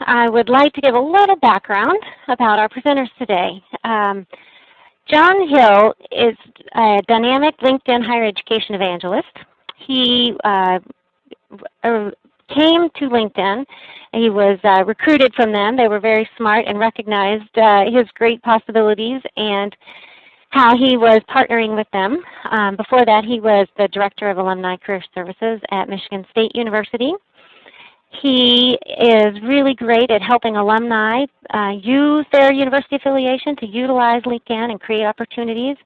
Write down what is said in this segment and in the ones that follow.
I would like to give a little background about our presenters today. John Hill is a dynamic LinkedIn higher education evangelist. He came to LinkedIn. He was recruited from them. They were very smart and recognized his great possibilities and how he was partnering with them. Before that, he was the Director of Alumni Career Services at Michigan State University. He is really great at helping alumni use their university affiliation to utilize LinkedIn and create opportunities.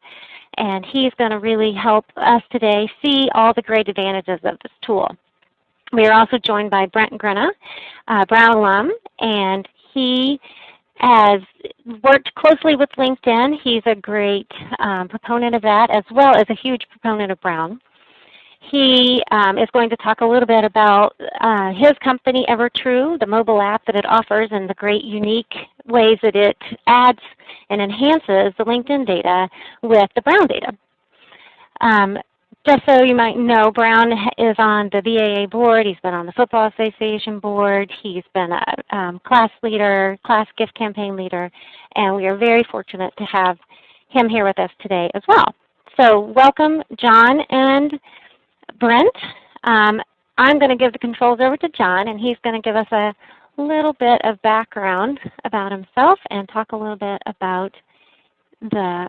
And he's going to really help us today see all the great advantages of this tool. We are also joined by Brent Grenna, Brown alum, and he has worked closely with LinkedIn. He's a great proponent of that, as well as a huge proponent of Brown. He is going to talk a little bit about his company, EverTrue, the mobile app that it offers, and the great unique ways that it adds and enhances the LinkedIn data with the Brown data. Just so you might know, Brown is on the BAA board. He's been on the Football Association board. He's been a class leader, class gift campaign leader, and we are very fortunate to have him here with us today as well. So welcome, John and Brent. I'm going to give the controls over to John, and he's going to give us a little bit of background about himself and talk a little bit about the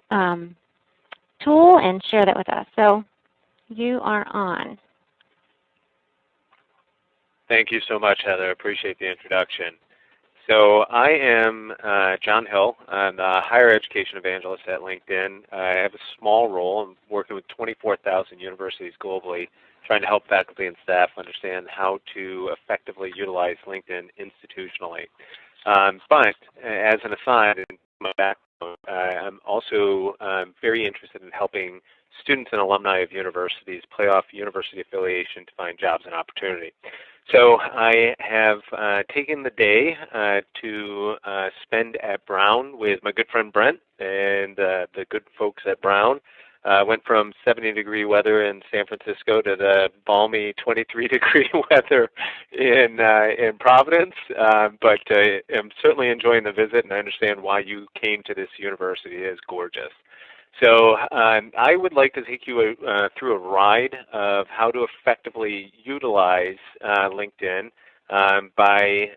tool and share that with us. So you are on. Thank you so much, Heather. I appreciate the introduction. So I am John Hill. I'm a higher education evangelist at LinkedIn. I have a small role. I'm working with 24,000 universities globally, trying to help faculty and staff understand how to effectively utilize LinkedIn institutionally. But as an aside, in my background, I'm also very interested in helping students and alumni of universities play off university affiliation to find jobs and opportunity. So I have taken the day to spend at Brown with my good friend Brent and the good folks at Brown. Went from 70-degree weather in San Francisco to the balmy 23-degree weather in Providence, but I'm certainly enjoying the visit, and I understand why you came to this university. It is gorgeous. So I would like to take you through a ride of how to effectively utilize LinkedIn by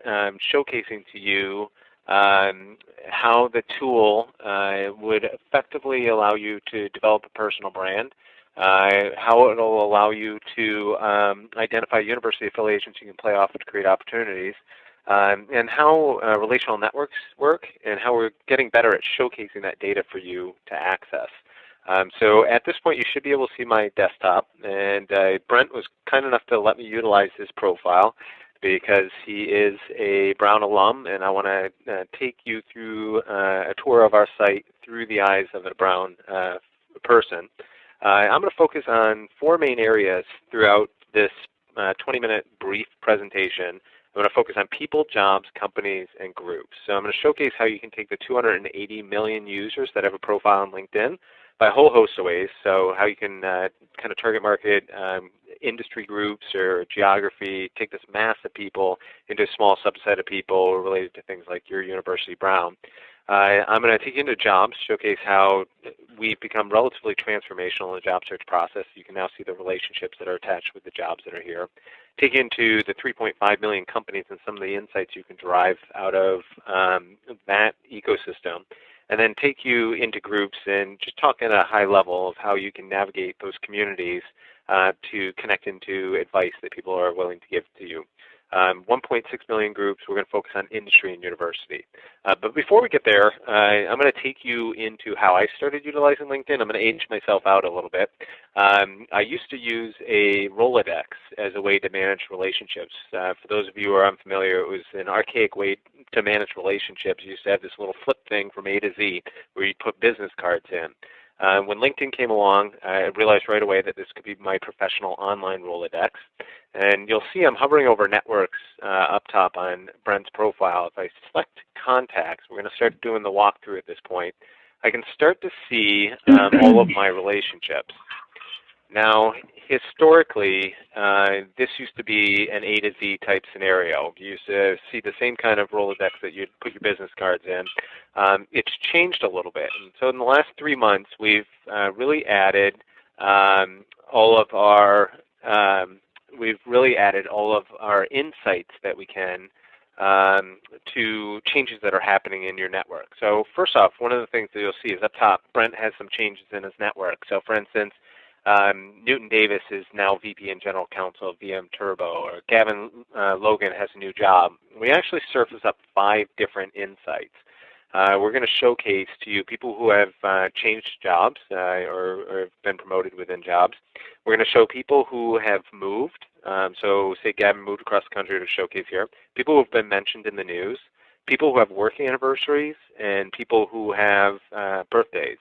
showcasing to you how the tool would effectively allow you to develop a personal brand, how it will allow you to identify university affiliations you can play off to create opportunities, and how relational networks work, and how we're getting better at showcasing that data for you to access. So at this point, you should be able to see my desktop, and Brent was kind enough to let me utilize his profile because he is a Brown alum, and I want to take you through a tour of our site through the eyes of a Brown person. I'm going to focus on four main areas throughout this 20-minute brief presentation. I'm going to focus on people, jobs, companies, and groups. So I'm going to showcase how you can take the 280 million users that have a profile on LinkedIn by a whole host of ways. So how you can kind of target market industry groups or geography, take this mass of people into a small subset of people related to things like your University Brown. I'm going to take you into jobs, showcase how we've become relatively transformational in the job search process. You can now see the relationships that are attached with the jobs that are here. Take you into the 3.5 million companies and some of the insights you can derive out of that ecosystem. And then take you into groups and just talk at a high level of how you can navigate those communities to connect into advice that people are willing to give to you. 1.6 million groups. We're going to focus on industry and university. But before we get there, I'm going to take you into how I started utilizing LinkedIn. I'm going to age myself out a little bit. I used to use a Rolodex as a way to manage relationships. For those of you who are unfamiliar, it was an archaic way to manage relationships. You used to have this little flip thing from A to Z where you put business cards in. When LinkedIn came along, I realized right away that this could be my professional online Rolodex. And you'll see I'm hovering over networks up top on Brent's profile. If I select contacts, we're going to start doing the walkthrough at this point. I can start to see all of my relationships. Now, historically, this used to be an A to Z type scenario. You used to see the same kind of Rolodex that you'd put your business cards in. It's changed a little bit. And so in the last 3 months, we've really added all of our insights that we can to changes that are happening in your network. So first off, one of the things that you'll see is up top, Brent has some changes in his network. So for instance, Newton Davis is now VP and General Counsel of VM Turbo, or Gavin Logan has a new job. We actually surface up 5 different insights. We're going to showcase to you people who have changed jobs or have been promoted within jobs. We're going to show people who have moved. So say Gavin moved across the country to showcase here. People who have been mentioned in the news. People who have working anniversaries, and people who have birthdays.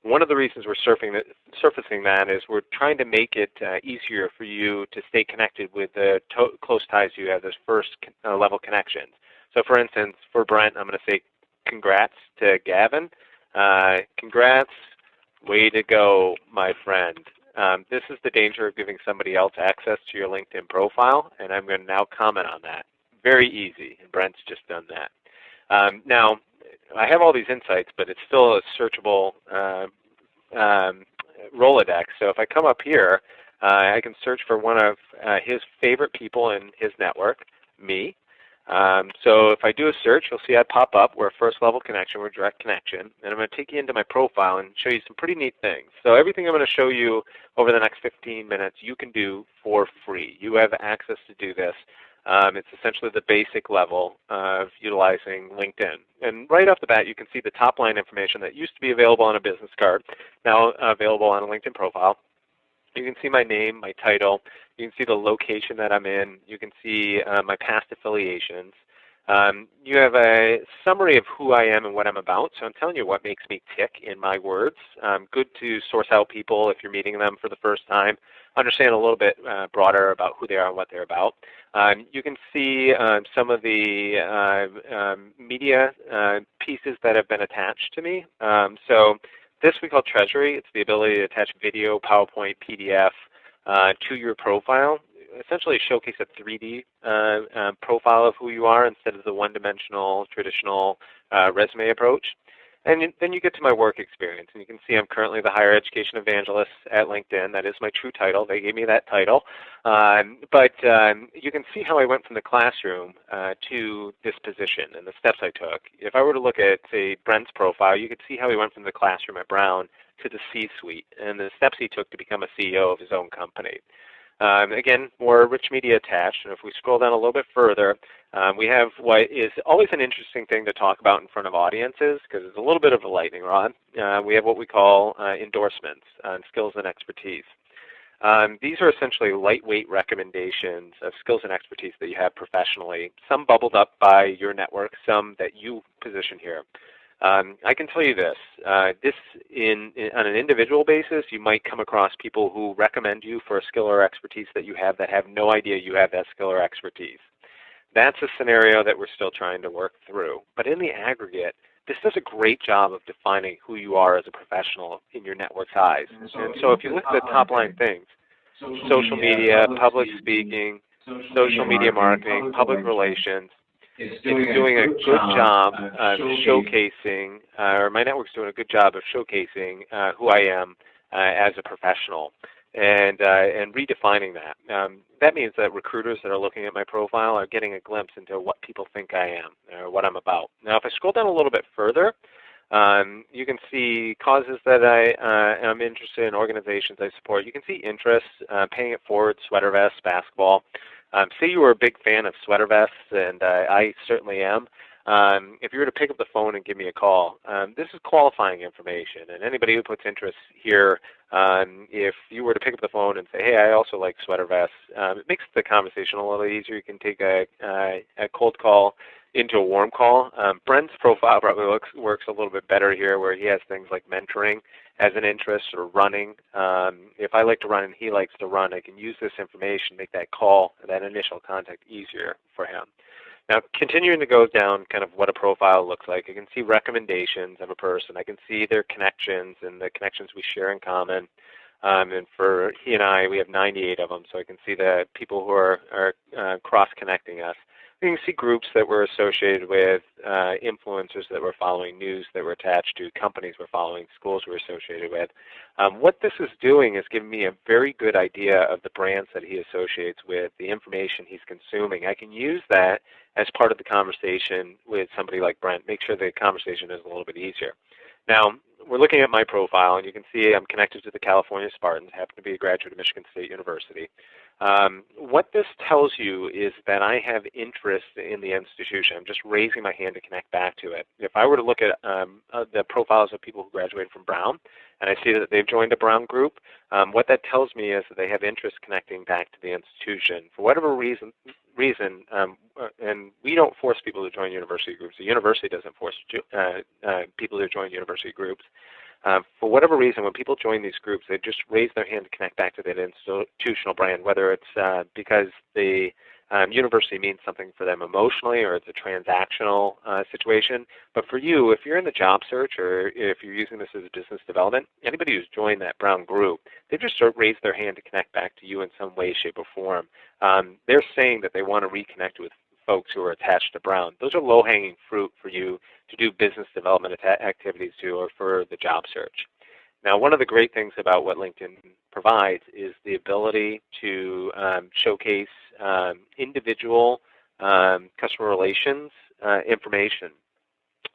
One of the reasons we're surfacing that is we're trying to make it easier for you to stay connected with the close ties you have, those first level connections. So for instance, for Brent, I'm going to say congrats to Gavin. Congrats, way to go, my friend. This is the danger of giving somebody else access to your LinkedIn profile, and I'm going to now comment on that. Very easy, and Brent's just done that. Now, I have all these insights, but it's still a searchable Rolodex. So if I come up here, I can search for one of his favorite people in his network, me. So if I do a search, you'll see I pop up. We're a first level connection, we're a direct connection. And I'm going to take you into my profile and show you some pretty neat things. So everything I'm going to show you over the next 15 minutes, you can do for free. You have access to do this. It's essentially the basic level of utilizing LinkedIn. And right off the bat, you can see the top line information that used to be available on a business card, now available on a LinkedIn profile. You can see my name, my title. You can see the location that I'm in. You can see my past affiliations. You have a summary of who I am and what I'm about. So I'm telling you what makes me tick in my words. Good to source out people if you're meeting them for the first time. Understand a little bit broader about who they are and what they're about. You can see some of the media pieces that have been attached to me. So this we call Treasury. It's the ability to attach video, PowerPoint, PDF to your profile. Essentially showcase a 3D profile of who you are instead of the one-dimensional traditional resume approach. And then you get to my work experience, and you can see I'm currently the Higher Education Evangelist at LinkedIn. That is my true title. They gave me that title. But you can see how I went from the classroom to this position and the steps I took. If I were to look at, say, Brent's profile, you could see how he went from the classroom at Brown to the C-suite and the steps he took to become a CEO of his own company. Again, more rich media attached, and if we scroll down a little bit further, we have what is always an interesting thing to talk about in front of audiences because it's a little bit of a lightning rod. We have what we call endorsements on skills and expertise. These are essentially lightweight recommendations of skills and expertise that you have professionally, some bubbled up by your network, some that you position here. I can tell you this, on an individual basis, you might come across people who recommend you for a skill or expertise that you have no idea you have that skill or expertise. That's a scenario that we're still trying to work through. But in the aggregate, this does a great job of defining who you are as a professional in your network's eyes. And so if you look at the top line things, social media, public speaking, social media marketing, public relations, it's doing a good job of showcasing, or my network's doing a good job of showcasing who I am as a professional and redefining that. That means that recruiters that are looking at my profile are getting a glimpse into what people think I am or what I'm about. Now, if I scroll down a little bit further, you can see causes that I am interested in, organizations I support. You can see interests, paying it forward, sweater vests, basketball. Say you were a big fan of sweater vests, and I certainly am. If you were to pick up the phone and give me a call, this is qualifying information. And anybody who puts interest here, if you were to pick up the phone and say, hey, I also like sweater vests, it makes the conversation a little easier. You can take a cold call into a warm call. Brent's profile probably works a little bit better here where he has things like mentoring as an interest or running. If I like to run and he likes to run, I can use this information, make that call, that initial contact easier for him. Now, continuing to go down kind of what a profile looks like, I can see recommendations of a person. I can see their connections and the connections we share in common. And for he and I, we have 98 of them, so I can see the people who are cross-connecting us. We can see groups that we're associated with, influencers that we're following, news that we're attached to, companies we're following, schools we're associated with. What this is doing is giving me a very good idea of the brands that he associates with, the information he's consuming. I can use that as part of the conversation with somebody like Brent, make sure the conversation is a little bit easier. Now, we're looking at my profile, and you can see I'm connected to the California Spartans, happen to be a graduate of Michigan State University. What this tells you is that I have interest in the institution. I'm just raising my hand to connect back to it. If I were to look at the profiles of people who graduated from Brown, and I see that they've joined a Brown group, what that tells me is that they have interest connecting back to the institution. For whatever reason, and we don't force people to join university groups. The university doesn't force people to join university groups. For whatever reason, when people join these groups, they just raise their hand to connect back to that institutional brand, whether it's because the university means something for them emotionally or it's a transactional situation. But for you, if you're in the job search or if you're using this as a business development, anybody who's joined that Brown group, they've just sort of raised their hand to connect back to you in some way, shape, or form. They're saying that they want to reconnect with folks who are attached to Brown. Those are low-hanging fruit for you to do business development activities to or for the job search. Now, one of the great things about what LinkedIn provides is the ability to showcase individual customer relations information.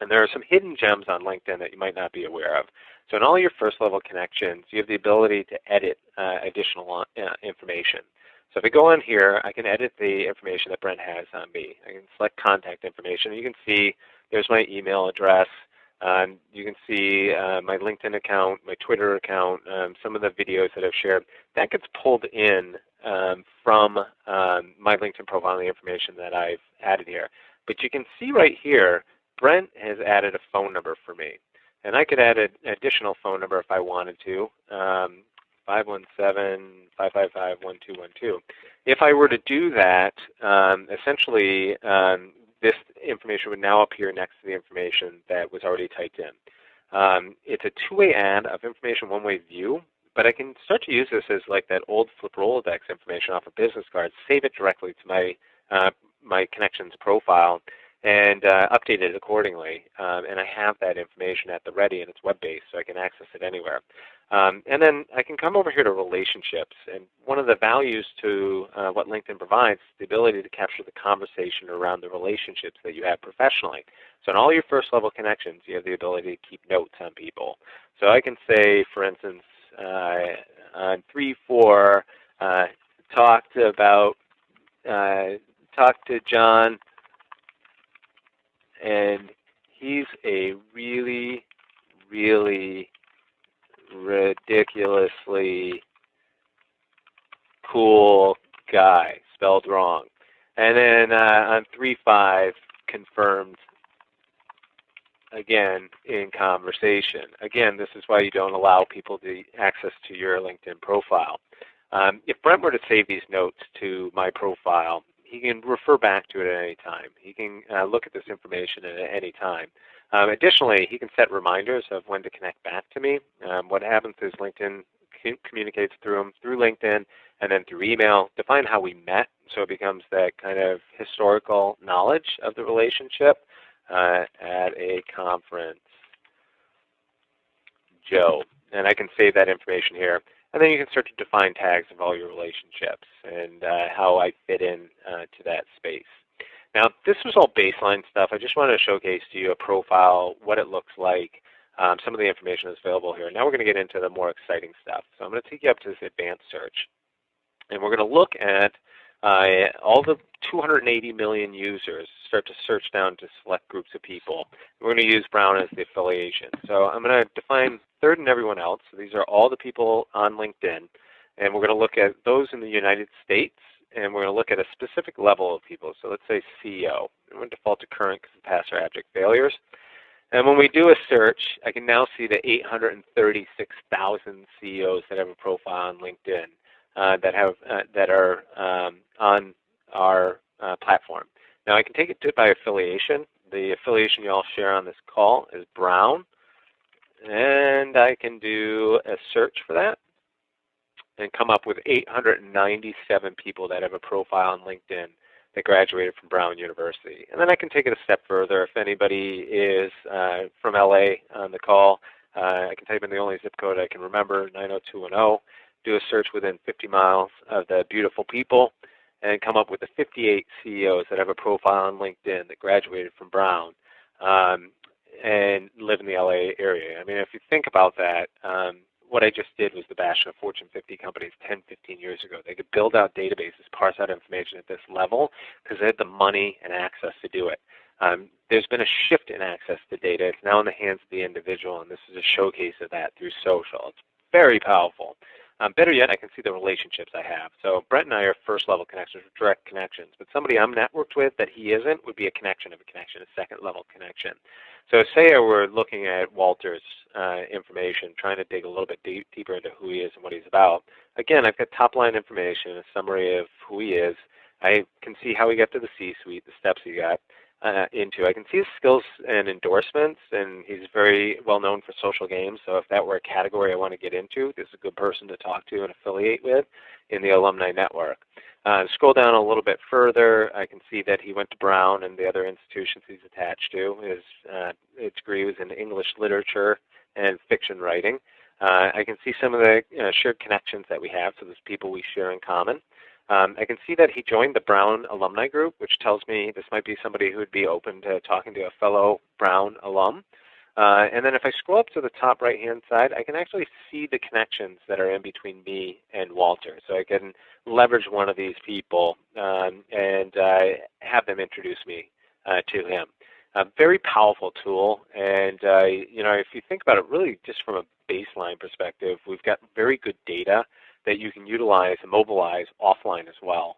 And there are some hidden gems on LinkedIn that you might not be aware of. So in all your first level connections, you have the ability to edit additional information. So if I go on here, I can edit the information that Brent has on me. I can select contact information. You can see there's my email address. You can see my LinkedIn account, my Twitter account, some of the videos that I've shared. That gets pulled in from my LinkedIn profile and the information that I've added here. But you can see right here, Brent has added a phone number for me. And I could add an additional phone number if I wanted to, 517-555-1212. If I were to do that, essentially this information would now appear next to the information that was already typed in. It's a two-way add of information, one-way view, but I can start to use this as like that old flip Rolodex information off a business card, save it directly to my connections profile, and update it accordingly. And I have that information at the ready, and it's web-based, so I can access it anywhere. And then I can come over here to relationships. And one of the values to what LinkedIn provides is the ability to capture the conversation around the relationships that you have professionally. So in all your first level connections, you have the ability to keep notes on people. So I can say, for instance, on 3-4, talked to John, and he's a really, really ridiculously cool guy, spelled wrong. And then on 3-5, confirmed again in conversation. Again, this is why you don't allow people to access to your LinkedIn profile. If Brent were to save these notes to my profile, he can refer back to it at any time. He can look at this information at any time. Additionally, he can set reminders of when to connect back to me. What happens is LinkedIn communicates through him through LinkedIn and then through email to find how we met, so it becomes that kind of historical knowledge of the relationship. At a conference, Joe. And I can save that information here. And then you can start to define tags of all your relationships and how I fit in to that space. Now, this was all baseline stuff. I just wanted to showcase to you a profile, what it looks like, some of the information that's available here. Now we're going to get into the more exciting stuff. So I'm going to take you up to this advanced search. And we're going to look at all the 280 million users, start to search down to select groups of people. We're going to use Brown as the affiliation. So I'm going to define third and everyone else. So these are all the people on LinkedIn. And we're going to look at those in the United States, and we're going to look at a specific level of people. So let's say CEO. I'm going to default to current because of past or abject failures. And when we do a search, I can now see the 836,000 CEOs that have a profile on LinkedIn that are on our platform. Now I can take it by affiliation. The affiliation you all share on this call is Brown, and I can do a search for that. and come up with 897 people that have a profile on LinkedIn that graduated from Brown University. And then I can take it a step further. If anybody is from LA on the call, I can type in the only zip code I can remember, 90210, do a search within 50 miles of the beautiful people, and come up with the 58 CEOs that have a profile on LinkedIn that graduated from Brown and live in the LA area. I mean, if you think about that, what I just did was the bastion of Fortune 50 companies 10, 15 years ago. They could build out databases, parse out information at this level because they had the money and access to do it. There's been a shift in access to data. It's now in the hands of the individual, and this is a showcase of that through social. It's very powerful. Better yet, I can see the relationships I have. So Brent and I are first-level connections, direct connections. But somebody I'm networked with that he isn't would be a connection of a connection, a second-level connection. So say I were looking at Walter's information, trying to dig a little bit deeper into who he is and what he's about. Again, I've got top-line information, a summary of who he is. I can see how he got to the C-suite, the steps he got into. I can see his skills and endorsements, and he's very well known for social games. So if that were a category I want to get into, this is a good person to talk to and affiliate with in the alumni network. Scroll down a little bit further, I can see that he went to Brown and the other institutions he's attached to. His degree was in English literature and fiction writing. I can see some of the shared connections that we have, so there's people we share in common. I can see that he joined the Brown alumni group, which tells me this might be somebody who would be open to talking to a fellow Brown alum. And then if I scroll up to the top right-hand side, I can actually see the connections that are in between me and Walter. So I can leverage one of these people and have them introduce me to him. A very powerful tool, and if you think about it really just from a baseline perspective, we've got very good data that you can utilize and mobilize offline as well.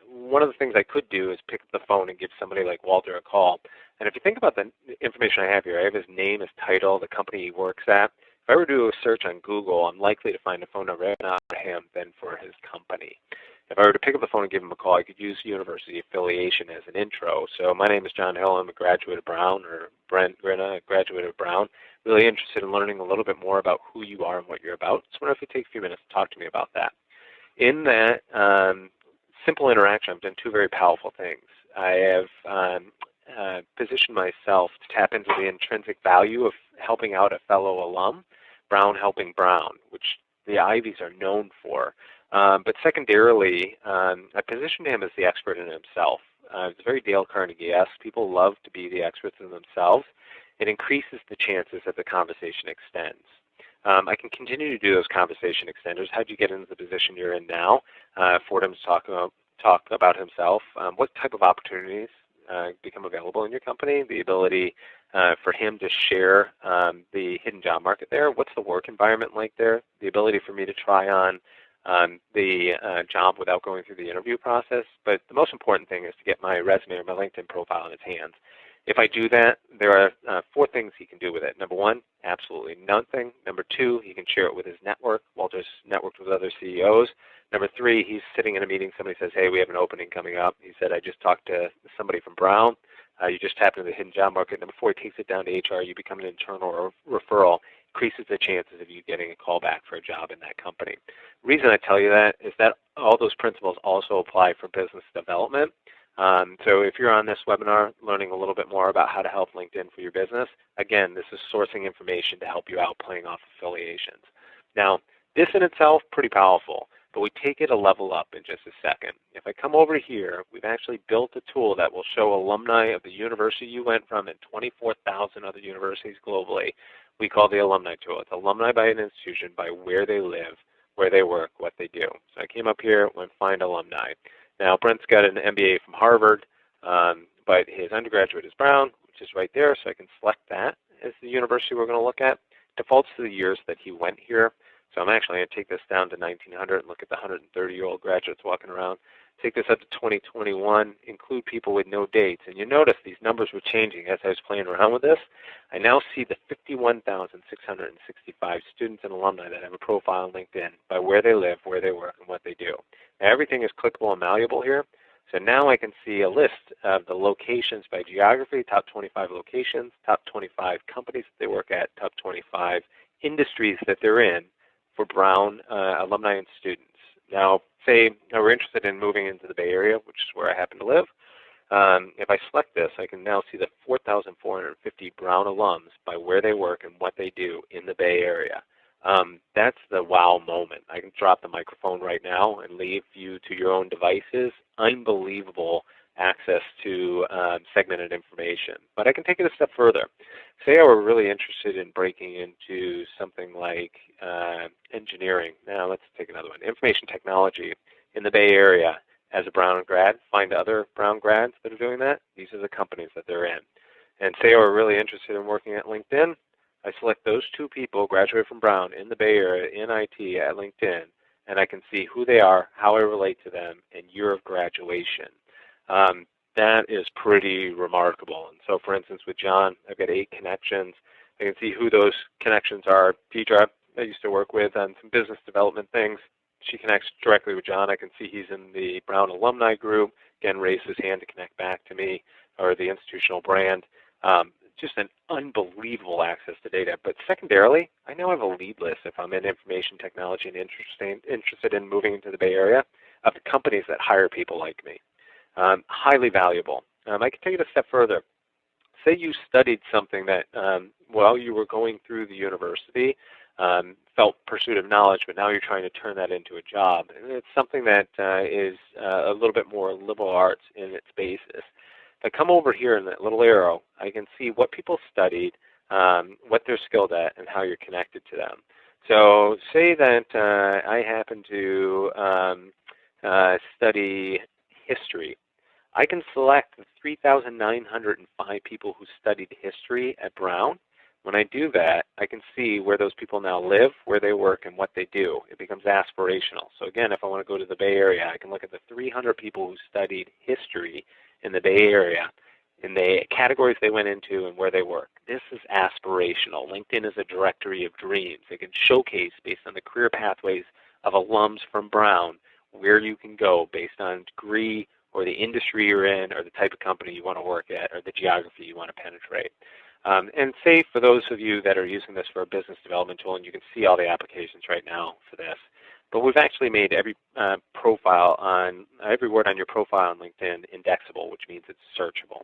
One of the things I could do is pick up the phone and give somebody like Walter a call. And if you think about the information I have here, I have his name, his title, the company he works at. If I were to do a search on Google, I'm likely to find a phone number not for him than for his company. If I were to pick up the phone and give him a call, I could use university affiliation as an intro. So my name is John Hill. I'm a graduate of Brown, or Brent Grinna, a graduate of Brown. Really interested in learning a little bit more about who you are and what you're about. So I wonder if you take a few minutes to talk to me about that. In that simple interaction, I've done two very powerful things. I have positioned myself to tap into the intrinsic value of helping out a fellow alum, Brown helping Brown, which the Ivies are known for. But secondarily, I positioned him as the expert in himself. It's very Dale Carnegie-esque. People love to be the experts in themselves. It increases the chances that the conversation extends. I can continue to do those conversation extenders. How did you get into the position you're in now? For him to talk about himself. What type of opportunities become available in your company? The ability for him to share the hidden job market there. What's the work environment like there? The ability for me to try on the job without going through the interview process. But the most important thing is to get my resume or my LinkedIn profile in his hands. If I do that, there are four things he can do with it. Number one, absolutely nothing. Number two, he can share it with his network. Walter's networked with other CEOs. Number three, he's sitting in a meeting. Somebody says, hey, we have an opening coming up. He said, I just talked to somebody from Brown. You just tapped into the hidden job market. Number four, he takes it down to HR. You become an internal referral. Increases the chances of you getting a call back for a job in that company. The reason I tell you that is that all those principles also apply for business development. So if you're on this webinar learning a little bit more about how to help LinkedIn for your business, again, this is sourcing information to help you out playing off affiliations. Now, this in itself, pretty powerful, but we take it a level up in just a second. If I come over here, we've actually built a tool that will show alumni of the university you went from and 24,000 other universities globally. We call the alumni tool. It's alumni by an institution, by where they live, where they work, what they do. So I came up here, went find alumni. Now, Brent's got an MBA from Harvard, but his undergraduate is Brown, which is right there, so I can select that as the university we're going to look at. Defaults to the years that he went here. So I'm actually going to take this down to 1900 and look at the 130-year-old graduates walking around. Take this up to 2021, include people with no dates. And you notice these numbers were changing as I was playing around with this. I now see the 51,665 students and alumni that have a profile on LinkedIn by where they live, where they work, and what they do. Now, everything is clickable and malleable here. So now I can see a list of the locations by geography, top 25 locations, top 25 companies that they work at, top 25 industries that they're in, for Brown alumni and students. Now, say we're interested in moving into the Bay Area, which is where I happen to live. If I select this, I can now see the 4,450 Brown alums by where they work and what they do in the Bay Area. That's the wow moment. I can drop the microphone right now and leave you to your own devices. Unbelievable access to segmented information. But I can take it a step further. Say I were really interested in breaking into something like engineering. Now let's take another one. Information technology in the Bay Area as a Brown grad. Find other Brown grads that are doing that. These are the companies that they're in. And say I were really interested in working at LinkedIn. I select those two people, graduated from Brown in the Bay Area in IT at LinkedIn, and I can see who they are, how I relate to them, and year of graduation. That is pretty remarkable. And so, for instance, with John, I've got 8 connections. I can see who those connections are. Deidre, I used to work with on some business development things. She connects directly with John. I can see he's in the Brown alumni group. Again, raised his hand to connect back to me, or the institutional brand. Just an unbelievable access to data. But secondarily, I now have a lead list if I'm in information technology and interested in moving into the Bay Area of the companies that hire people like me. Highly valuable. I can take it a step further. Say you studied something that while you were going through the university, felt pursuit of knowledge, but now you're trying to turn that into a job. And it's something that is a little bit more liberal arts in its basis. If I come over here in that little arrow, I can see what people studied, what they're skilled at, and how you're connected to them. So say that I happen to study history. I can select the 3,905 people who studied history at Brown. When I do that, I can see where those people now live, where they work, and what they do. It becomes aspirational. So again, if I want to go to the Bay Area, I can look at the 300 people who studied history in the Bay Area, in the categories they went into and where they work. This is aspirational. LinkedIn is a directory of dreams. It can showcase, based on the career pathways of alums from Brown, where you can go based on degree or the industry you're in or the type of company you want to work at or the geography you want to penetrate. And say for those of you that are using this for a business development tool, and you can see all the applications right now for this, but we've actually made every profile on, every word on your profile on LinkedIn indexable, which means it's searchable,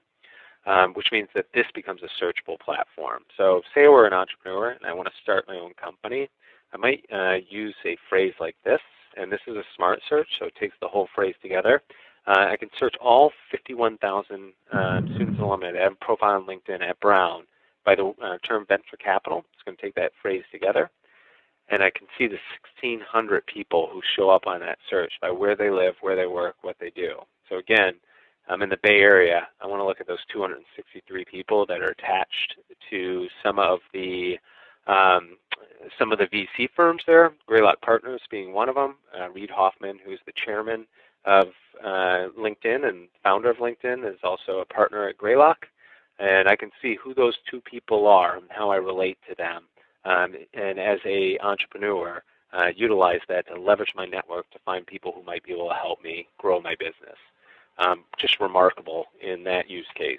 which means that this becomes a searchable platform. So say we're an entrepreneur and I want to start my own company, I might use a phrase like this, and this is a smart search, so it takes the whole phrase together. I can search all 51,000 students and alumni that have a profile on LinkedIn at Brown by the term venture capital. It's going to take that phrase together. And I can see the 1,600 people who show up on that search by where they live, where they work, what they do. So again, I'm in the Bay Area. I want to look at those 263 people that are attached to some of the VC firms there, Greylock Partners being one of them. Reid Hoffman, who's the chairman of LinkedIn and founder of LinkedIn, is also a partner at Greylock. And I can see who those two people are and how I relate to them. And as an entrepreneur, utilize that to leverage my network to find people who might be able to help me grow my business. Just remarkable in that use case.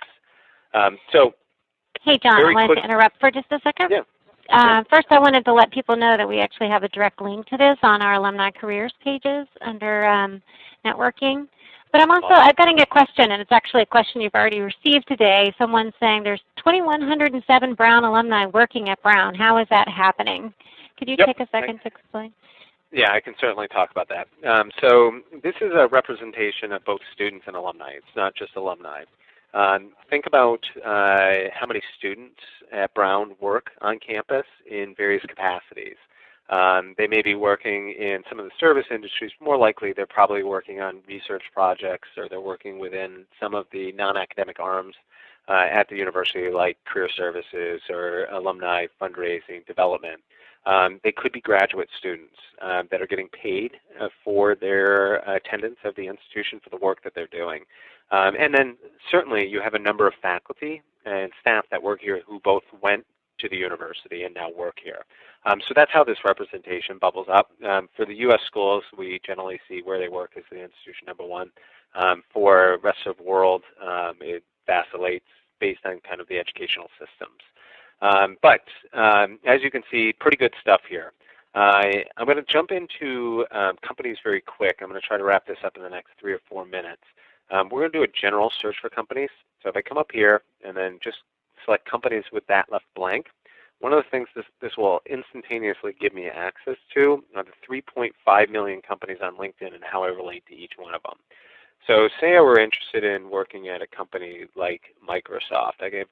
Hey, John, I wanted to interrupt for just a second. Yeah. First, I wanted to let people know that we actually have a direct link to this on our alumni careers pages under networking. But I've got a question, and it's actually a question you've already received today. Someone's saying there's 2,107 Brown alumni working at Brown. How is that happening? Could you take a second to explain? Yeah, I can certainly talk about that. So this is a representation of both students and alumni. It's not just alumni. Think about how many students at Brown work on campus in various capacities. They may be working in some of the service industries. More likely, they're probably working on research projects, or they're working within some of the non-academic arms at the university, like career services or alumni fundraising development. They could be graduate students that are getting paid for their attendance of the institution for the work that they're doing. And then certainly you have a number of faculty and staff that work here who both went to the university and now work here. So that's how this representation bubbles up. For the U.S. schools, we generally see where they work as the institution number one. For rest of the world, it vacillates based on kind of the educational systems. But as you can see, pretty good stuff here. I'm going to jump into companies very quick. I'm going to try to wrap this up in the next 3 or 4 minutes. We're going to do a general search for companies. So if I come up here and then just select companies with that left blank, one of the things this will instantaneously give me access to are the 3.5 million companies on LinkedIn and how I relate to each one of them. So say I were interested in working at a company like Microsoft. I gave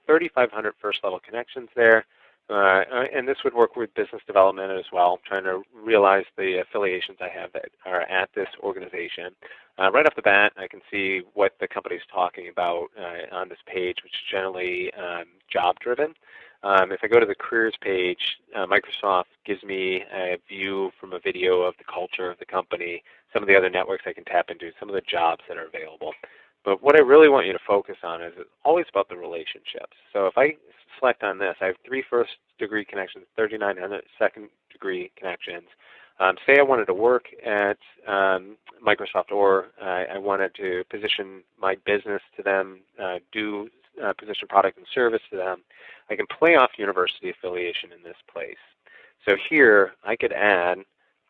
3,500 first-level connections there, and this would work with business development as well, trying to realize the affiliations I have that are at this organization. Right off the bat, I can see what the company is talking about on this page, which is generally job-driven. If I go to the careers page, Microsoft gives me a view from a video of the culture of the company, some of the other networks I can tap into, some of the jobs that are available. But what I really want you to focus on is it's always about the relationships. So if I select on this, I have 3 first-degree connections, 3,900 second-degree connections. Say I wanted to work at Microsoft, or I wanted to position my business to them, position product and service to them. I can play off university affiliation in this place. So here I could add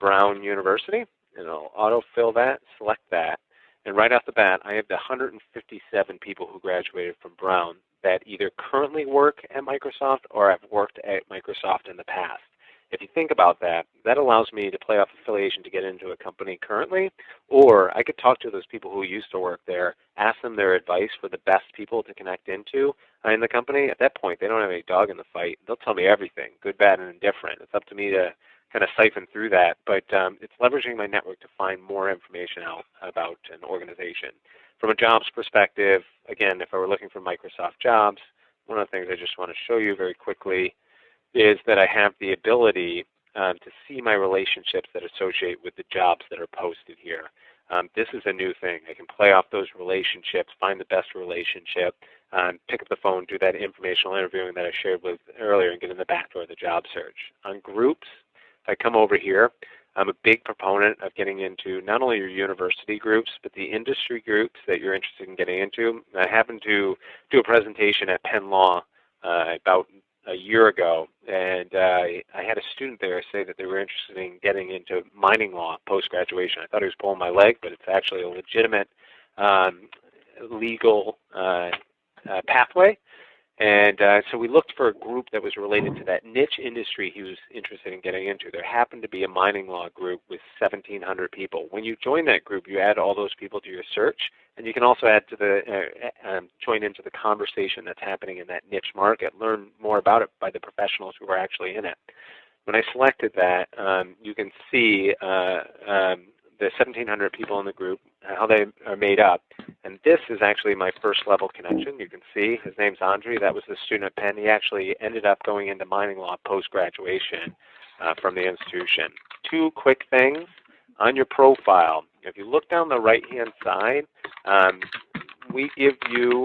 Brown University, and I'll autofill that, select that, and right off the bat I have the 157 people who graduated from Brown that either currently work at Microsoft or have worked at Microsoft in the past. If you think about that, that allows me to play off affiliation to get into a company currently, or I could talk to those people who used to work there, ask them their advice for the best people to connect into in the company. At that point, they don't have any dog in the fight. They'll tell me everything, good, bad, and indifferent. It's up to me to kind of siphon through that, but it's leveraging my network to find more information out about an organization. From a jobs perspective, again, if I were looking for Microsoft jobs, one of the things I just want to show you very quickly is that I have the ability to see my relationships that associate with the jobs that are posted here. This is a new thing. I can play off those relationships, find the best relationship, pick up the phone, do that informational interviewing that I shared with earlier, and get in the back door of the job search. On groups, if I come over here, I'm a big proponent of getting into not only your university groups, but the industry groups that you're interested in getting into. I happened to do a presentation at Penn Law about a year ago, and I had a student there say that they were interested in getting into mining law post-graduation. I thought he was pulling my leg, but it's actually a legitimate legal pathway. And so we looked for a group that was related to that niche industry he was interested in getting into. There happened to be a mining law group with 1,700 people. When you join that group, you add all those people to your search, and you can also add to the join into the conversation that's happening in that niche market. Learn more about it by the professionals who are actually in it. When I selected that, you can see the 1,700 people in the group, how they are made up. And this is actually my first level connection. You can see his name's Andre. That was the student at Penn. He actually ended up going into mining law post-graduation from the institution. 2 quick things on your profile. If you look down the right-hand side, we give you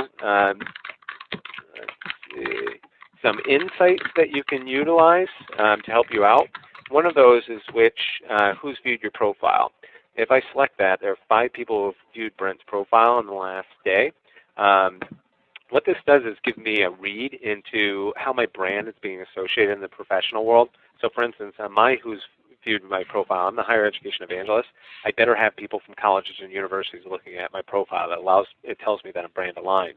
some insights that you can utilize to help you out. One of those is who's viewed your profile. If I select that, there are 5 people who have viewed Brent's profile in the last day. What this does is give me a read into how my brand is being associated in the professional world. So for instance, who's viewed my profile, I'm the higher education evangelist. I better have people from colleges and universities looking at my profile. It tells me that I'm brand aligned.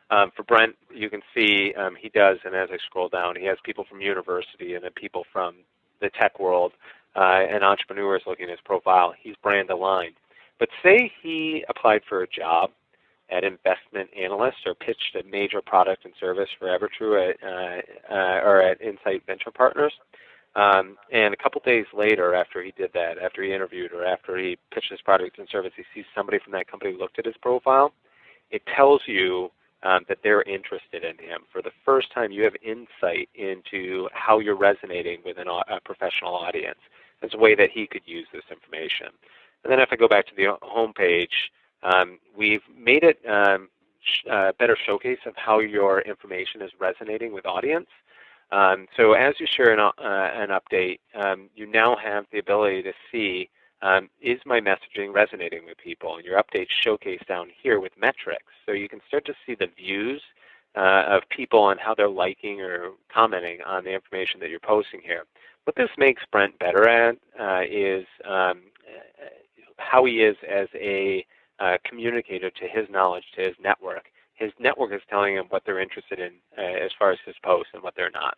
For Brent, you can see he does, and as I scroll down, he has people from university and then people from the tech world, and entrepreneurs looking at his profile. He's brand aligned. But say he applied for a job at Investment Analyst or pitched a major product and service for Evertrue or at Insight Venture Partners. And a couple days later, after he did that, after he interviewed or after he pitched his product and service, he sees somebody from that company looked at his profile. It tells you that they're interested in him. For the first time, you have insight into how you're resonating with a professional audience. It's a way that he could use this information. And then if I go back to the home page, we've made it a better showcase of how your information is resonating with audience. So as you share an update, you now have the ability to see, is my messaging resonating with people? And your updates showcase down here with metrics. So you can start to see the views of people and how they're liking or commenting on the information that you're posting here. What this makes Brent better at is how he is as a communicator to his knowledge, to his network. His network is telling him what they're interested in as far as his posts and what they're not.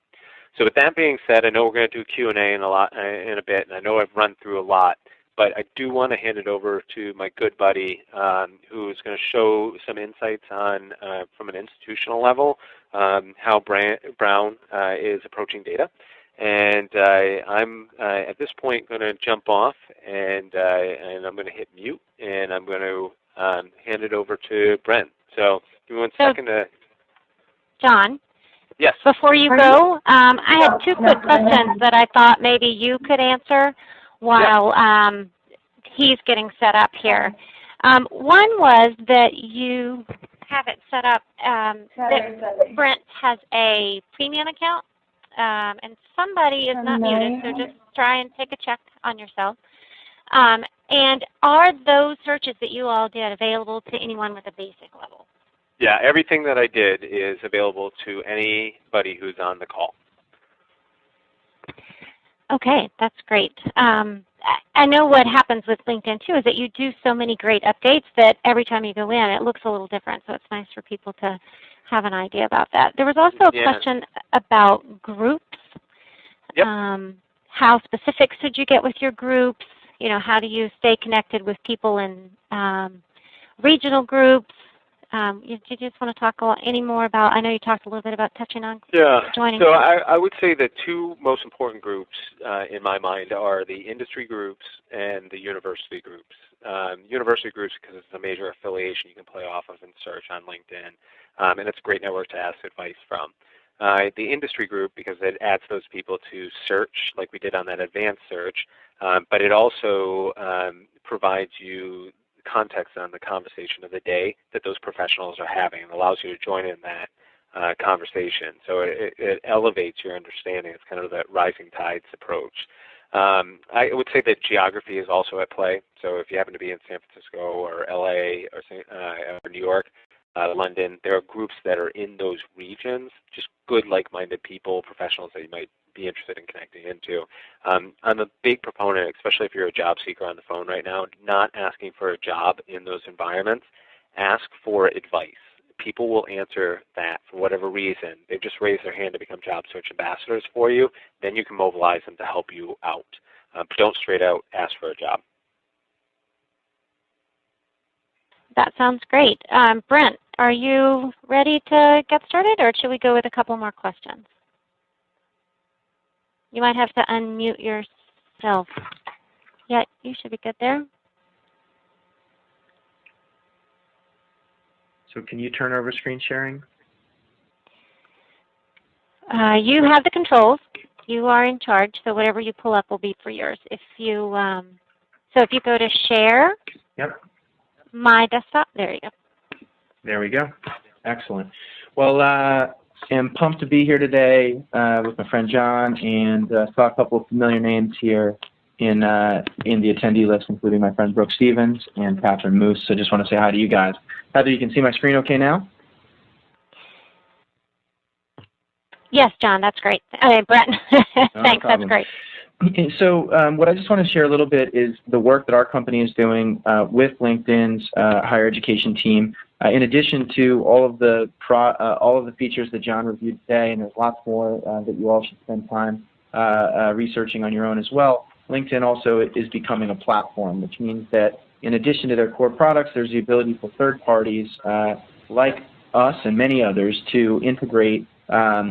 So with that being said, I know we're going to do Q&A in a bit, and I know I've run through a lot, but I do want to hand it over to my good buddy who's going to show some insights on, from an institutional level, how Brown is approaching data. And I'm, at this point, going to jump off, and I'm going to hit mute, and I'm going to hand it over to Brent. So give me 1 second to... John? Yes. Before you go, I had two quick questions that I thought maybe you could answer while he's getting set up here. One was that you have it set up that Brent has a premium account, and somebody is not muted, so just try and take a check on yourself. And are those searches that you all did available to anyone with a basic level? Yeah, everything that I did is available to anybody who's on the call. Okay, that's great. I know what happens with LinkedIn, too, is that you do so many great updates that every time you go in, it looks a little different. So it's nice for people to have an idea about that. There was also a question about groups. Yep. How specific should you get with your groups? You know, how do you stay connected with people in regional groups? You just want to talk any more about, I know you talked a little bit about touching on joining. So I would say the two most important groups in my mind are the industry groups and the university groups. University groups, because it's a major affiliation you can play off of and search on LinkedIn, and it's a great network to ask advice from. The industry group, because it adds those people to search, like we did on that advanced search, but it also provides you context on the conversation of the day that those professionals are having and allows you to join in that conversation. So it elevates your understanding. It's kind of the rising tides approach. I would say that geography is also at play. So if you happen to be in San Francisco or LA or New York, London, there are groups that are in those regions, just good like-minded people, professionals that you might be interested in connecting into. I'm a big proponent, especially if you're a job seeker on the phone right now, not asking for a job in those environments. Ask for advice. People will answer that for whatever reason. They've just raised their hand to become job search ambassadors for you. Then you can mobilize them to help you out. But don't straight out ask for a job. That sounds great. Brent, are you ready to get started, or should we go with a couple more questions? You might have to unmute yourself. Yeah, you should be good there. So can you turn over screen sharing? You have the controls. You are in charge, so whatever you pull up will be for yours. If you so if you go to share, yep, my desktop, there you go. There we go. Excellent. Well, I'm pumped to be here today with my friend John, and saw a couple of familiar names here in the attendee list, including my friend Brooke Stevens and Catherine Moose. So just want to say hi to you guys. Heather, you can see my screen okay now? Yes, John, that's great. Brent, thanks, that's great. So what I just want to share a little bit is the work that our company is doing with LinkedIn's higher education team. In addition to all of the features that John reviewed today, and there's lots more that you all should spend time researching on your own as well, LinkedIn also is becoming a platform, which means that in addition to their core products, there's the ability for third parties like us and many others to integrate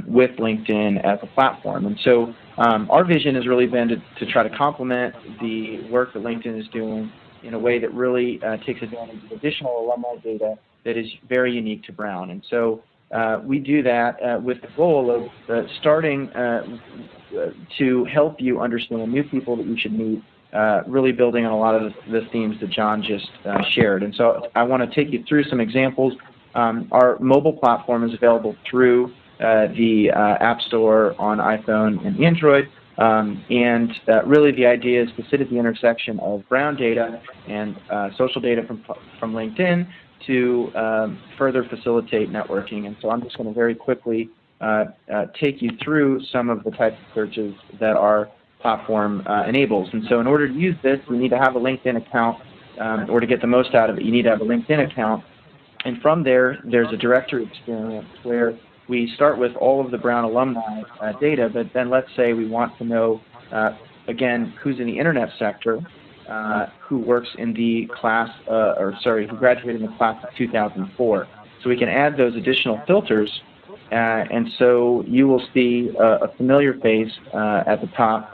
with LinkedIn as a platform. And so our vision has really been to try to complement the work that LinkedIn is doing in a way that really takes advantage of additional alumni data that is very unique to Brown. And so we do that with the goal of starting to help you understand new people that you should meet, really building on a lot of the themes that John just shared. And so I want to take you through some examples. Our mobile platform is available through the App Store on iPhone and Android. And really the idea is to sit at the intersection of Brown data and social data from LinkedIn to further facilitate networking. And so I'm just going to very quickly take you through some of the types of searches that are platform enables. And so in order to use this, you need to have a LinkedIn account, or to get the most out of it, you need to have a LinkedIn account. And from there, there's a directory experience where we start with all of the Brown alumni data, but then let's say we want to know, again, who's in the internet sector, who works in the class, who graduated in the class of 2004. So we can add those additional filters, and so you will see a familiar face at the top,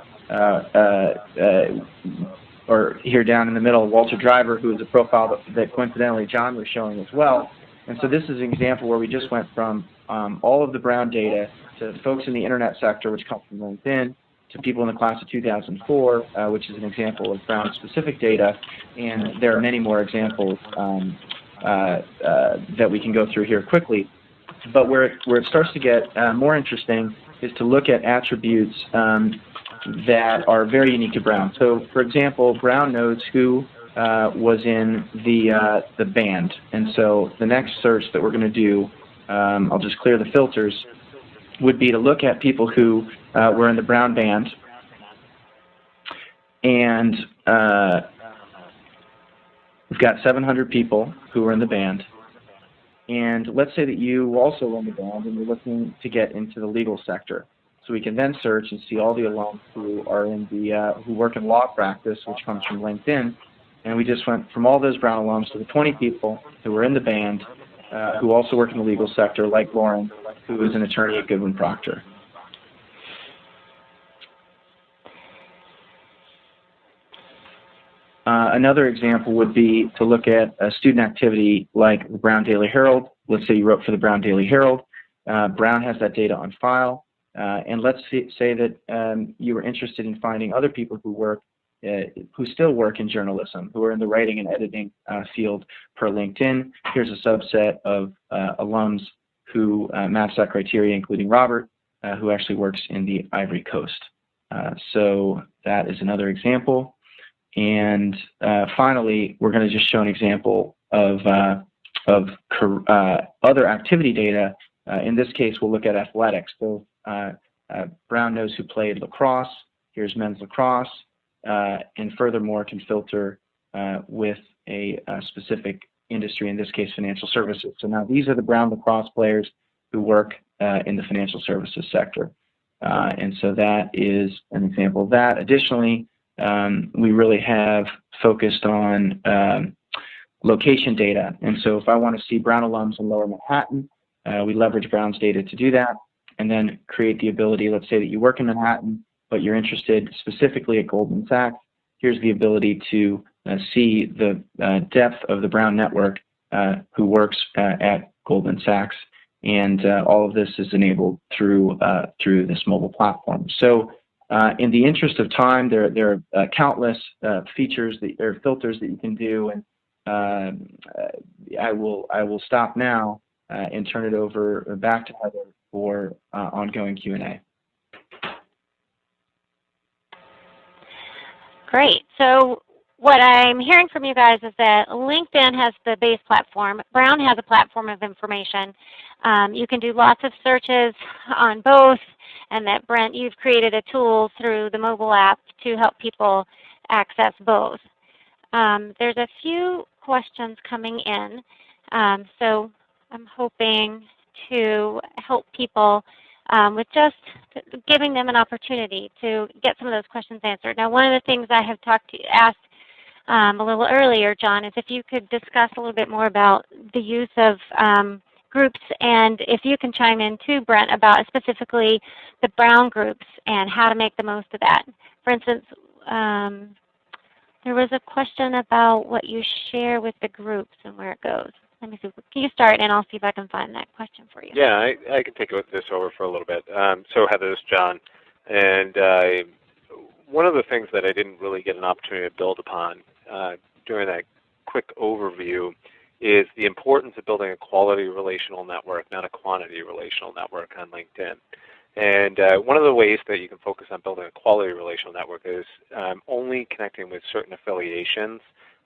or here down in the middle, Walter Driver, who is a profile that coincidentally John was showing as well. And so this is an example where we just went from all of the Brown data to folks in the internet sector, which come from LinkedIn, to people in the class of 2004, which is an example of Brown-specific data. And there are many more examples that we can go through here quickly. But where it starts to get more interesting is to look at attributes that are very unique to Brown. So, for example, Brown knows who was in the band. And so the next search that we're going to do, I'll just clear the filters, would be to look at people who were in the Brown band. And we've got 700 people who were in the band. And let's say that you also were in the band and you're looking to get into the legal sector. So we can then search and see all the alums who are in who work in law practice, which comes from LinkedIn. And we just went from all those Brown alums to the 20 people who were in the band, who also work in the legal sector, like Lauren, who is an attorney at Goodwin Procter. Another example would be to look at a student activity like the Brown Daily Herald. Let's say you wrote for the Brown Daily Herald. Brown has that data on file. And let's say that you were interested in finding other people who still work in journalism, who are in the writing and editing field per LinkedIn. Here's a subset of alums who match that criteria, including Robert, who actually works in the Ivory Coast. So that is another example. And finally, we're going to just show an example of other activity data. In this case, we'll look at athletics. So Brown knows who played lacrosse. Here's men's lacrosse. And furthermore, can filter with a specific industry, in this case, financial services. So now these are the Brown lacrosse players who work in the financial services sector. And so that is an example of that. Additionally, we really have focused on location data. And so if I want to see Brown alums in Lower Manhattan, we leverage Brown's data to do that, and then create the ability, let's say that you work in Manhattan, but you're interested specifically at Goldman Sachs. Here's the ability to see the depth of the Brown network who works at Goldman Sachs. And all of this is enabled through this mobile platform. So in the interest of time, there are countless features, or filters that you can do, and I will stop now and turn it over back to Heather for ongoing Q&A. Great. So what I'm hearing from you guys is that LinkedIn has the base platform. Brown has a platform of information. You can do lots of searches on both, and that, Brent, you've created a tool through the mobile app to help people access both. There's a few questions coming in, so I'm hoping to help people with just giving them an opportunity to get some of those questions answered. Now, one of the things I have asked a little earlier, John, is if you could discuss a little bit more about the use of groups, and if you can chime in too, Brent, about specifically the Brown groups and how to make the most of that. For instance, there was a question about what you share with the groups and where it goes. Let me see. Can you start, and I'll see if I can find that question for you. Yeah, I can take this over for a little bit. So Heather, this is John. And one of the things that I didn't really get an opportunity to build upon during that quick overview is the importance of building a quality relational network, not a quantity relational network on LinkedIn. And one of the ways that you can focus on building a quality relational network is only connecting with certain affiliations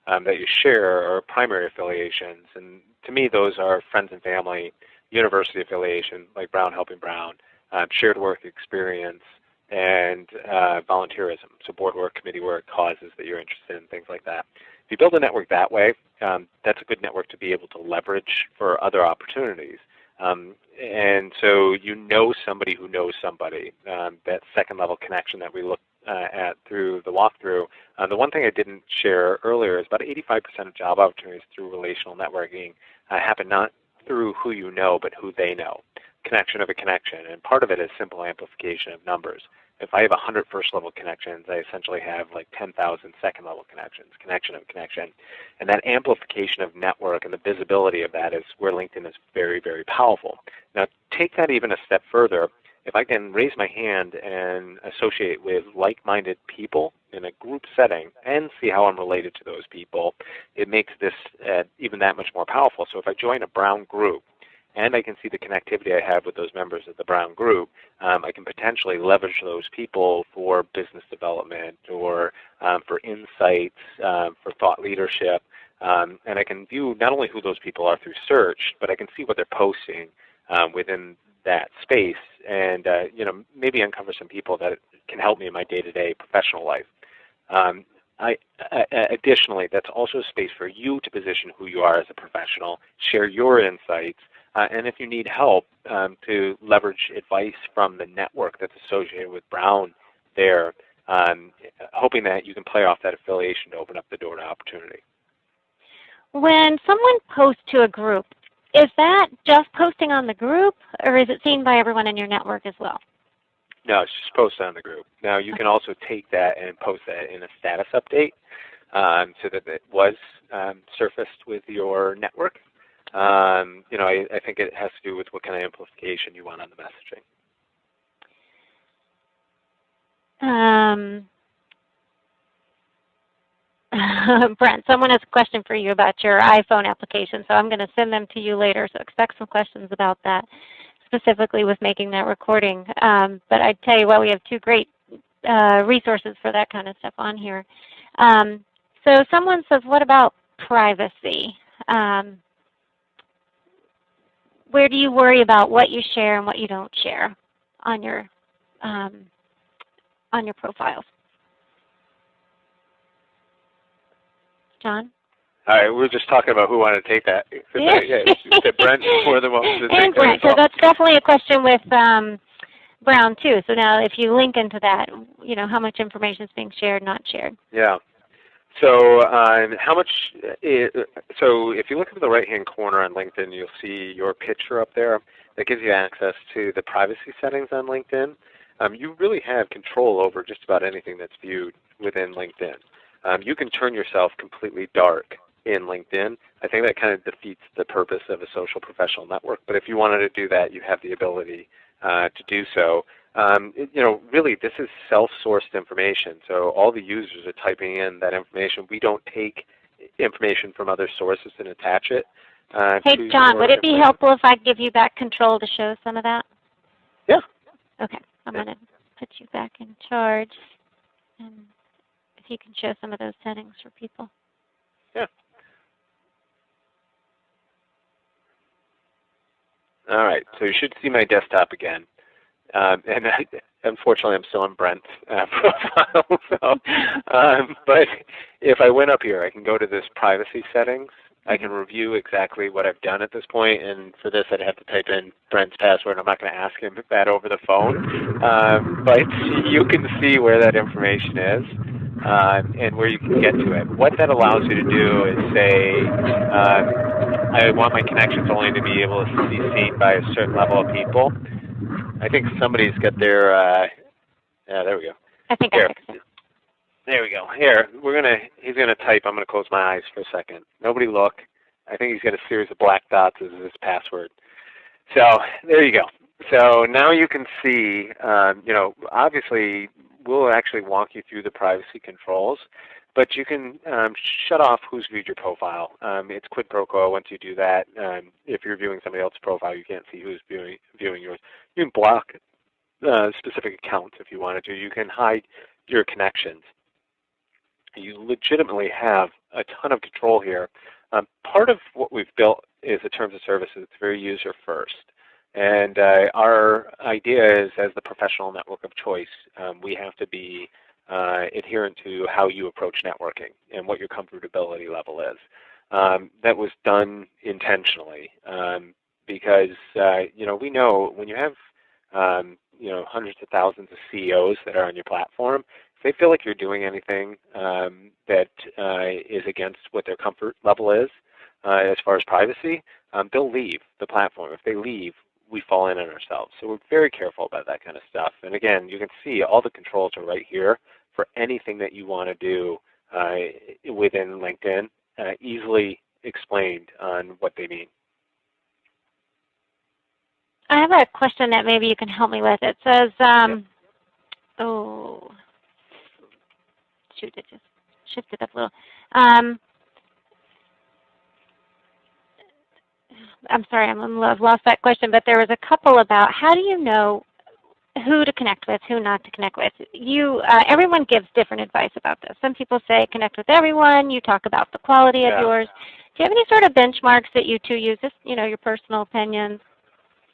that you share, or primary affiliations. And to me, those are friends and family, university affiliation, like Brown Helping Brown, shared work experience, and volunteerism, so board work, committee work, causes that you're interested in, things like that. If you build a network that way, that's a good network to be able to leverage for other opportunities. And so you know somebody who knows somebody, that second level connection that we looked at through the walkthrough. The one thing I didn't share earlier is about 85% of job opportunities through relational networking happen not through who you know, but who they know. Connection of a connection, and part of it is simple amplification of numbers. If I have 100 first-level connections, I essentially have like 10,000 second-level connections, connection of connection. And that amplification of network and the visibility of that is where LinkedIn is very, very powerful. Now, take that even a step further. If I can raise my hand and associate with like-minded people in a group setting and see how I'm related to those people, it makes this even that much more powerful. So if I join a Brown group, and I can see the connectivity I have with those members of the Brown group, I can potentially leverage those people for business development or for insights, for thought leadership. And I can view not only who those people are through search, but I can see what they're posting within that space, and maybe uncover some people that can help me in my day-to-day professional life. Additionally, that's also a space for you to position who you are as a professional, share your insights, and if you need help, to leverage advice from the network that's associated with Brown there, hoping that you can play off that affiliation to open up the door to opportunity. When someone posts to a group, is that just posting on the group, or is it seen by everyone in your network as well? No, it's just posted on the group. Now, you can also take that and post that in a status update so that it was surfaced with your network. I think it has to do with what kind of amplification you want on the messaging. Brent, someone has a question for you about your iPhone application, so I'm going to send them to you later, so expect some questions about that, specifically with making that recording. But I tell you what, we have two great resources for that kind of stuff on here. So someone says, what about privacy? Where do you worry about what you share and what you don't share on your profiles? John? All right, we were just talking about who wanted to take that. Brent more than welcome to take and Brent, because that's definitely a question with Brown too. So now, if you link into that, how much information is being shared, not shared? Yeah. So so if you look at the right-hand corner on LinkedIn, you'll see your picture up there. That gives you access to the privacy settings on LinkedIn. You really have control over just about anything that's viewed within LinkedIn. You can turn yourself completely dark in LinkedIn. I think that kind of defeats the purpose of a social professional network, but if you wanted to do that, you have the ability to do so. Really, this is self-sourced information, so all the users are typing in that information. We don't take information from other sources and attach it. Hey, John, would it be helpful if I give you back control to show some of that? Yeah. Okay, I'm going to put you back in charge, and if you can show some of those settings for people. Yeah. All right, so you should see my desktop again. And unfortunately, I'm still on Brent's profile. But if I went up here, I can go to this privacy settings. I can review exactly what I've done at this point, and for this I'd have to type in Brent's password. I'm not going to ask him that over the phone. But you can see where that information is and where you can get to it. What that allows you to do is say, I want my connections only to be able to be seen by a certain level of people. I think somebody's got their, yeah, there we go. I think I fixed it. There we go. Here, he's gonna type. I'm gonna close my eyes for a second. Nobody look. I think he's got a series of black dots as his password. So there you go. So now you can see, obviously we'll actually walk you through the privacy controls, but you can shut off who's viewed your profile. It's quid pro quo once you do that. If you're viewing somebody else's profile, you can't see who's viewing yours. You can block specific accounts if you wanted to. You can hide your connections. You legitimately have a ton of control here. Part of what we've built is the terms of service. It's very user first. And our idea is, as the professional network of choice, we have to be adherent to how you approach networking and what your comfortability level is. That was done intentionally because we know when you have hundreds of thousands of CEOs that are on your platform, if they feel like you're doing anything that is against what their comfort level is as far as privacy, they'll leave the platform. If they leave, we fall in on ourselves. So we're very careful about that kind of stuff. And again, you can see all the controls are right here for anything that you want to do within LinkedIn, easily explained on what they mean. I have a question that maybe you can help me with. It says, oh, shoot, it just shifted up a little. I'm sorry, I've lost that question, but there was a couple about how do you know who to connect with, who not to connect with. Everyone gives different advice about this. Some people say connect with everyone. You talk about the quality of yours. Do you have any sort of benchmarks that you two use? Just, your personal opinions.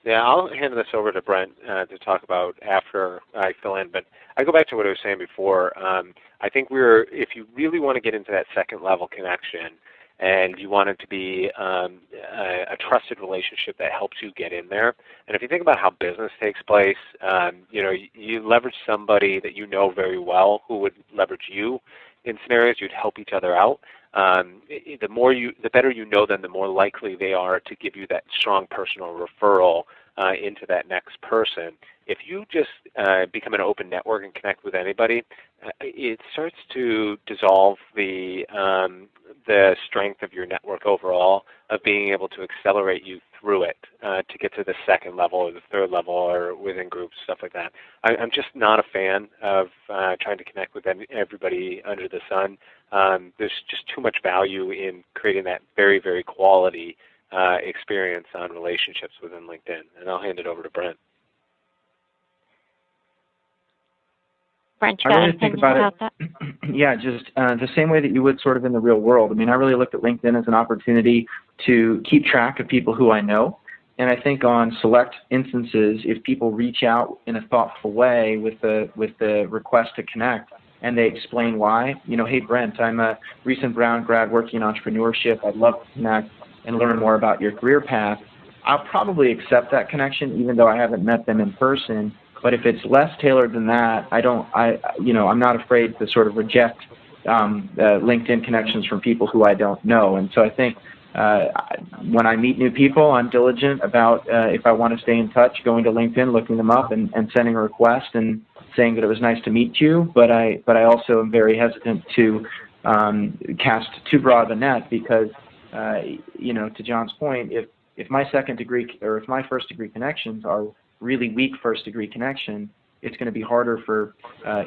Yeah, I'll hand this over to Brent to talk about after I fill in. But I go back to what I was saying before. I think if you really want to get into that second level connection, and you want it to be a trusted relationship that helps you get in there. And if you think about how business takes place, you leverage somebody that you know very well who would leverage you in scenarios. You'd help each other out. The better you know them, the more likely they are to give you that strong personal referral into that next person. If you just become an open network and connect with anybody, it starts to dissolve the strength of your network overall, of being able to accelerate you through it to get to the second level or the third level or within groups, stuff like that. I'm just not a fan of trying to connect with everybody under the sun. There's just too much value in creating that very, very quality experience on relationships within LinkedIn. And I'll hand it over to Brent. Brent, you got an opinion about that? Yeah, just the same way that you would sort of in the real world. I mean, I really looked at LinkedIn as an opportunity to keep track of people who I know. And I think on select instances, if people reach out in a thoughtful way with the request to connect, and they explain why, hey, Brent, I'm a recent Brown grad working in entrepreneurship. I'd love to connect and learn more about your career path. I'll probably accept that connection, even though I haven't met them in person. But if it's less tailored than that, I'm not afraid to sort of reject LinkedIn connections from people who I don't know. And so I think when I meet new people, I'm diligent about if I want to stay in touch, going to LinkedIn, looking them up, and sending a request and saying that it was nice to meet you. But I also am very hesitant to cast too broad a net because, to John's point, if my second degree or if my first degree connections are really weak first degree connection, it's going to be harder for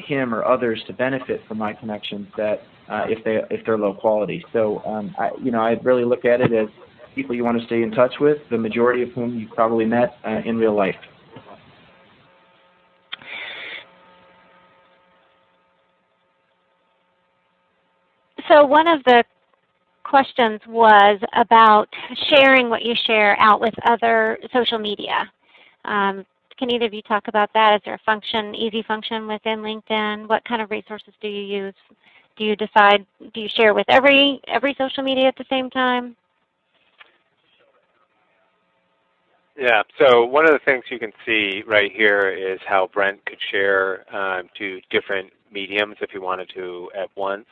him or others to benefit from my connections that if they're low quality. So I really look at it as people you want to stay in touch with, the majority of whom you've probably met in real life. So one of the questions was about sharing what you share out with other social media. Can either of you talk about that? Is there a easy function within LinkedIn? What kind of resources do you use? Do you share with every social media at the same time? Yeah, so one of the things you can see right here is how Brent could share to different mediums if he wanted to at once,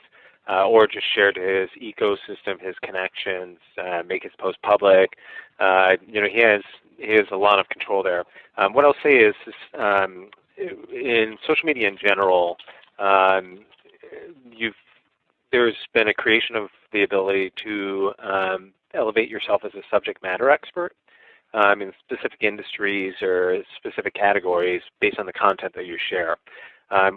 or just share to his ecosystem, his connections, make his post public. He has a lot of control there. What I'll say is in social media in general, there's been a creation of the ability to elevate yourself as a subject matter expert in specific industries or specific categories based on the content that you share.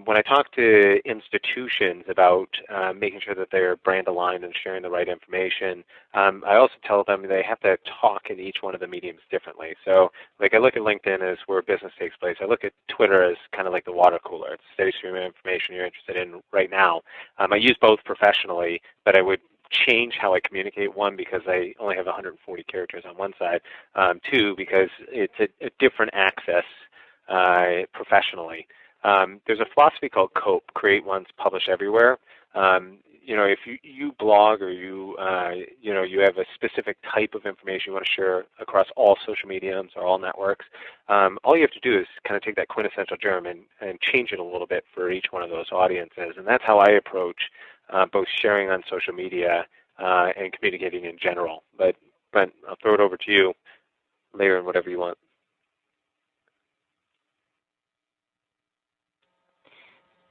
When I talk to institutions about making sure that they're brand aligned and sharing the right information, I also tell them they have to talk in each one of the mediums differently. So like I look at LinkedIn as where business takes place. I look at Twitter as kind of like the water cooler. It's a steady stream of information you're interested in right now. I use both professionally, but I would change how I communicate. One, because I only have 140 characters on one side. Two, because it's a different access professionally. There's a philosophy called COPE, create once, publish everywhere. If you blog or you have a specific type of information you want to share across all social mediums or all networks, all you have to do is kind of take that quintessential germ and change it a little bit for each one of those audiences. And that's how I approach both sharing on social media and communicating in general. But Brent, I'll throw it over to you. Layer in whatever you want.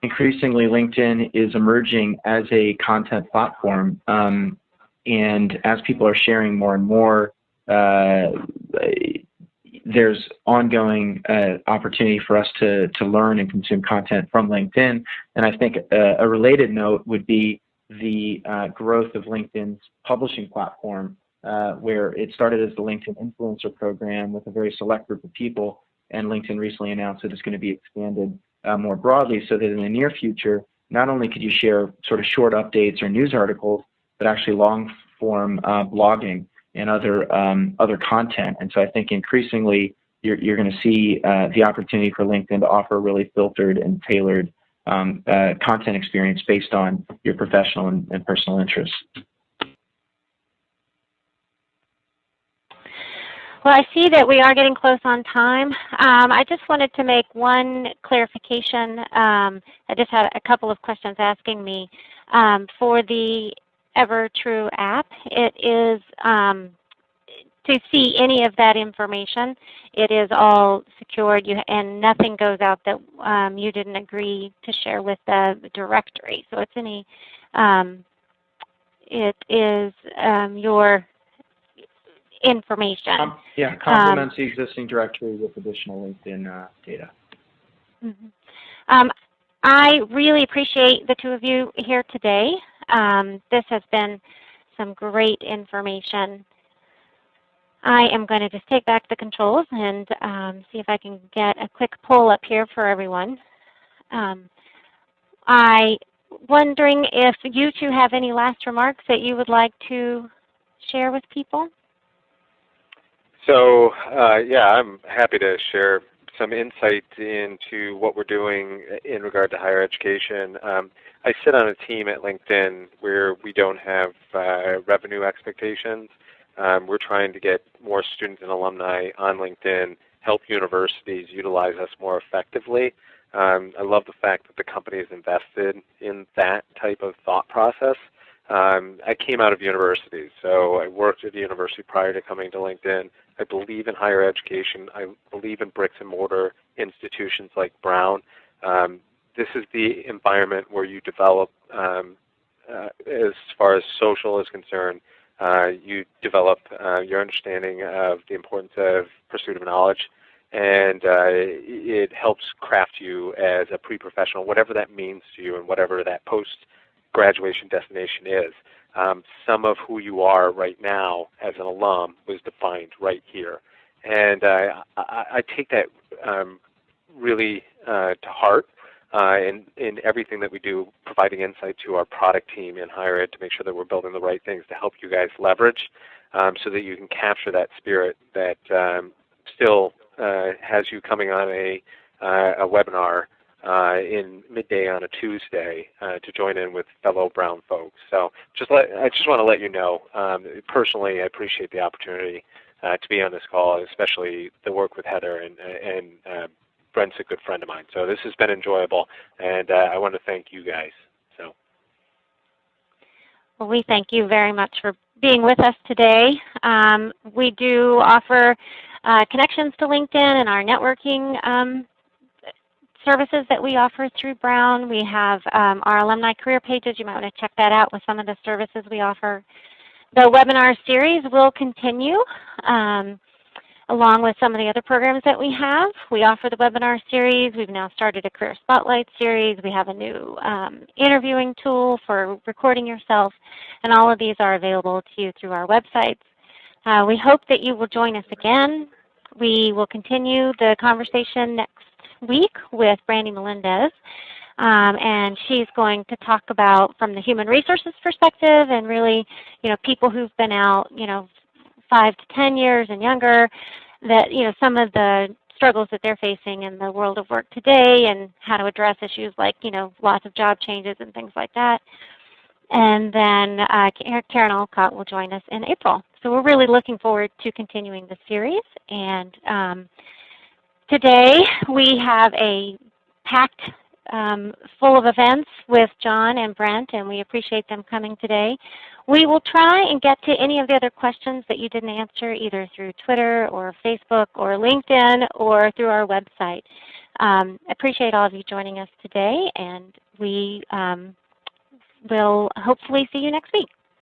Increasingly, LinkedIn is emerging as a content platform, and as people are sharing more and more, there's ongoing opportunity for us to learn and consume content from LinkedIn. And I think a related note would be the growth of LinkedIn's publishing platform, where it started as the LinkedIn Influencer Program with a very select group of people, and LinkedIn recently announced that it's going to be expanded more broadly, so that in the near future, not only could you share sort of short updates or news articles, but actually long-form blogging and other content. And so I think increasingly you're going to see the opportunity for LinkedIn to offer really filtered and tailored content experience based on your professional and personal interests. Well, I see that we are getting close on time. I just wanted to make one clarification. I just had a couple of questions asking me. For the EverTrue app, it is, to see any of that information, it is all secured, and nothing goes out that you didn't agree to share with the directory. So it's it is your information. Complements the existing directory with additional LinkedIn data. Mm-hmm. I really appreciate the two of you here today. This has been some great information. I am going to just take back the controls and see if I can get a quick poll up here for everyone. I'm wondering if you two have any last remarks that you would like to share with people. So, yeah, I'm happy to share some insight into what we're doing in regard to higher education. I sit on a team at LinkedIn where we don't have revenue expectations. We're trying to get more students and alumni on LinkedIn, help universities utilize us more effectively. I love the fact that the company is invested in that type of thought process. I came out of university, so I worked at a university prior to coming to LinkedIn. I believe in higher education. I believe in bricks and mortar institutions like Brown. This is the environment where you develop, as far as social is concerned, you develop your understanding of the importance of pursuit of knowledge, and it helps craft you as a pre-professional, whatever that means to you and whatever that post-graduation destination is. Some of who you are right now as an alum was defined right here. And I take that really to heart in everything that we do, providing insight to our product team in higher ed to make sure that we're building the right things to help you guys leverage so that you can capture that spirit that still has you coming on a webinar in midday on a Tuesday to join in with fellow Brown folks. So I just want to let you know, personally, I appreciate the opportunity to be on this call, especially the work with Heather, and Brent's a good friend of mine. So this has been enjoyable, and I want to thank you guys. So, well, we thank you very much for being with us today. We do offer connections to LinkedIn and our networking services that we offer through Brown. We have our alumni career pages. You might want to check that out with some of the services we offer. The webinar series will continue along with some of the other programs that we have. We offer the webinar series. We've now started a career spotlight series. We have a new interviewing tool for recording yourself, and all of these are available to you through our websites. We hope that you will join us again. We will continue the conversation next week with Brandy Melendez. and she's going to talk about from the human resources perspective and really, people who've been out, 5 to 10 years and younger, that, some of the struggles that they're facing in the world of work today and how to address issues like, lots of job changes and things like that. And then Karen Olcott will join us in April. So we're really looking forward to continuing the series. And today we have a packed full of events with John and Brent, and we appreciate them coming today. We will try and get to any of the other questions that you didn't answer, either through Twitter or Facebook or LinkedIn or through our website. Appreciate all of you joining us today, and we will hopefully see you next week.